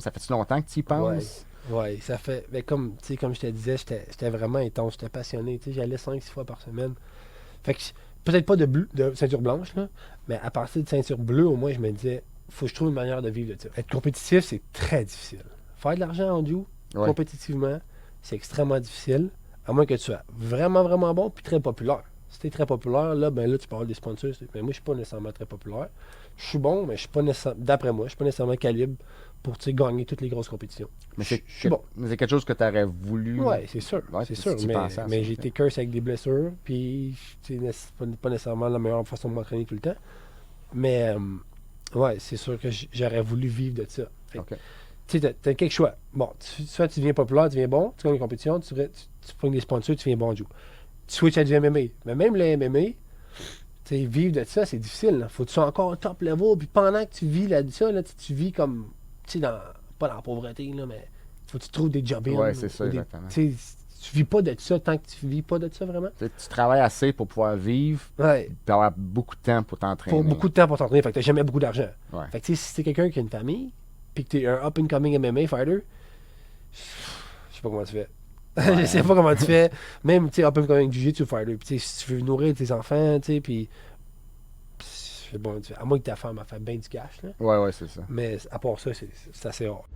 Ça fait-tu longtemps que tu y penses? Ouais, ça fait. Mais comme je te disais, j'étais vraiment intense, j'étais passionné. J'allais 5-6 fois par semaine. Fait que peut-être pas de ceinture blanche, là, mais à partir de ceinture bleue, au moins, je me disais, faut que je trouve une manière de vivre de ça. Être compétitif, c'est très difficile. Faire de l'argent en duo, Ouais. compétitivement, c'est extrêmement difficile, à moins que tu sois vraiment, vraiment bon puis très populaire. Si t'es très populaire, là, ben là, tu parles des sponsors. Mais moi, je suis pas nécessairement très populaire. Je suis bon, mais je suis pas nécessairement, d'après moi, je suis pas nécessairement calibre pour gagner toutes les grosses compétitions. Mais Je suis bon. c'est quelque chose que tu aurais voulu. Ouais, c'est sûr, Ouais, c'est si sûr. tu y Mais, pensais à ça. mais j'ai été curse avec des blessures, puis c'est pas nécessairement la meilleure façon de m'entraîner tout le temps. Mais ouais, c'est sûr que j'aurais voulu vivre de ça. Fait que, OK. tu sais, t'as quelques choix. Bon, soit tu deviens populaire, tu deviens bon, tu gagnes une compétition, tu prends des sponsors, tu deviens bon du. Tu switches à du MMA. Mais même le MMA, tu sais, vivre de ça, c'est difficile. Là. Faut que tu sois encore au top level, puis pendant que tu vis là-dessus, là, tu vis comme, tu sais, pas dans la pauvreté, là, mais faut que tu trouves des job Ouais, c'est ça, ou exactement. tu sais, tu vis pas de ça tant que tu vis pas de ça vraiment. Tu sais, tu travailles assez pour pouvoir vivre, Ouais. puis avoir beaucoup de temps pour Faut t'entraîner. beaucoup de temps pour t'entraîner, fait que t'as jamais beaucoup d'argent. Ouais. Fait que tu sais, si t'es quelqu'un qui a une famille, puis que t'es un up-and-coming MMA fighter, je sais pas comment tu fais. Je sais pas comment tu fais. Même, tu sais, up-and-coming jiu-jitsu fighter, puis tu sais, si tu veux nourrir tes enfants, tu sais, puis je sais pas comment tu fais. À moins que ta femme a fait bien du cash, là. Ouais, c'est ça. Mais à part ça, c'est assez rare.